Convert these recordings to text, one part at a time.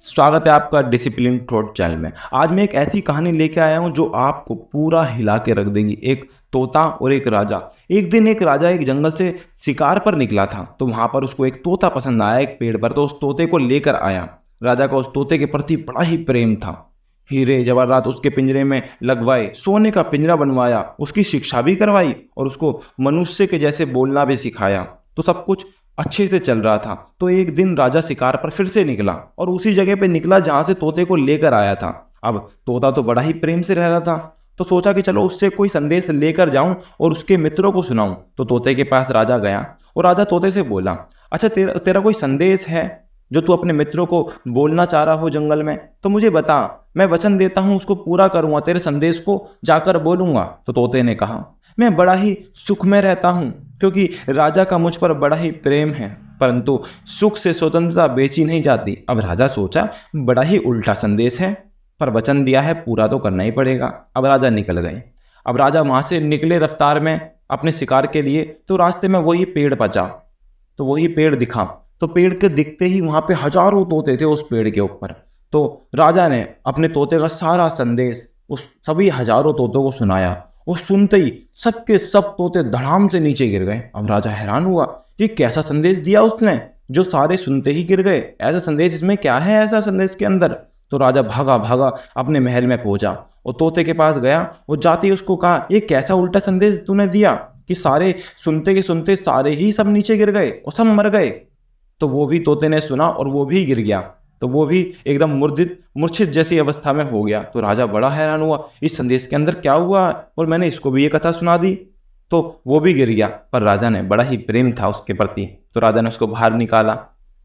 स्वागत है आपका डिसिप्लिन थॉट चैनल में। आज मैं एक ऐसी कहानी लेके आया हूँ जो आपको पूरा हिला के रख देगी। एक तोता और एक राजा। एक दिन एक राजा एक जंगल से शिकार पर निकला था, तो वहां पर उसको एक तोता पसंद आया एक पेड़ पर, तो उस तोते को लेकर आया। राजा का उस तोते के प्रति बड़ा ही प्रेम था। हीरे जवाहरात उसके पिंजरे में लगवाए, सोने का पिंजरा बनवाया, उसकी शिक्षा भी करवाई और उसको मनुष्य के जैसे बोलना भी सिखाया। तो सब कुछ अच्छे से चल रहा था। तो एक दिन राजा शिकार पर फिर से निकला और उसी जगह पे निकला जहां से तोते को लेकर आया था। अब तोता तो बड़ा ही प्रेम से रह रहा था, तो सोचा कि चलो उससे कोई संदेश लेकर जाऊं और उसके मित्रों को सुनाऊं। तो तोते के पास राजा गया और राजा तोते से बोला, अच्छा तेरा तेरा कोई संदेश है जो तू अपने मित्रों को बोलना चाह रहा हो जंगल में, तो मुझे बता, मैं वचन देता हूं उसको पूरा करूंगा, तेरे संदेश को जाकर बोलूंगा। तो तोते ने कहा, मैं बड़ा ही सुख में रहता हूं क्योंकि राजा का मुझ पर बड़ा ही प्रेम है, परंतु सुख से स्वतंत्रता बेची नहीं जाती। अब राजा सोचा बड़ा ही उल्टा संदेश है, पर वचन दिया है पूरा तो करना ही पड़ेगा। अब राजा निकल गए। अब राजा वहां से निकले रफ्तार में अपने शिकार के लिए, तो रास्ते में वही पेड़ बचा, तो वही पेड़ दिखा। तो पेड़ के दिखते ही वहां पे हजारों तोते थे उस पेड़ के ऊपर। तो राजा ने अपने तोते का सारा संदेश उस सभी हजारों तोतों को सुनाया। वो सुनते ही सबके सब तोते धड़ाम से नीचे गिर गए। अब राजा हैरान हुआ, ये कैसा संदेश दिया उसने जो सारे सुनते ही गिर गए? ऐसा संदेश इसमें क्या है, ऐसा संदेश के अंदर? तो राजा भागा भागा अपने महल में पहुंचा और तोते के पास गया। वो जाते ही उसको कहा, ये कैसा उल्टा संदेश तूने दिया कि सारे सुनते के सुनते सारे ही सब नीचे गिर गए और सब मर गए? तो वो भी तोते ने सुना और वो भी गिर गया, तो वो भी एकदम मूर्छित जैसी अवस्था में हो गया। तो राजा बड़ा हैरान हुआ, इस संदेश के अंदर क्या हुआ और मैंने इसको भी ये कथा सुना दी। तो वो भी गिर गया, पर राजा ने बड़ा ही प्रेम था उसके प्रति, तो राजा ने उसको बाहर निकाला,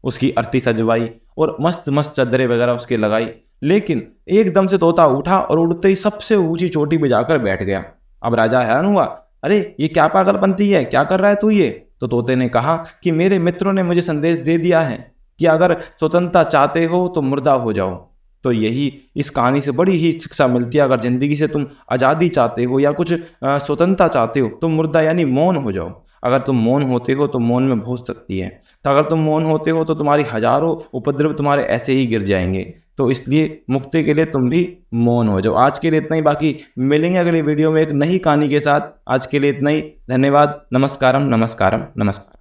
उसकी अर्थी सजवाई और मस्त मस्त चादरें वगैरह उसके लगाई। लेकिन एकदम से तोता उठा और उड़ते ही सबसे ऊंची चोटी पे जाकर बैठ गया। अब राजा हैरान हुआ, अरे ये क्या पागलपंती है, क्या कर रहा है तू ये? तो तोते ने कहा कि मेरे मित्रों ने मुझे संदेश दे दिया है कि अगर स्वतंत्रता चाहते हो तो मुर्दा हो जाओ। तो यही इस कहानी से बड़ी ही शिक्षा मिलती है, अगर जिंदगी से तुम आज़ादी चाहते हो या कुछ स्वतंत्रता चाहते हो तो मुर्दा यानी मौन हो जाओ। अगर तुम मौन होते हो तो मौन में पहुंच सकती है, तो अगर तुम मौन होते हो तो तुम्हारी हजारों उपद्रव तुम्हारे ऐसे ही गिर जाएंगे। तो इसलिए मुक्ति के लिए तुम भी मौन हो जाओ। आज के लिए इतना ही, बाकी मिलेंगे अगली वीडियो में एक नई कहानी के साथ। आज के लिए इतना ही, धन्यवाद। नमस्कारम नमस्कारम नमस्कार।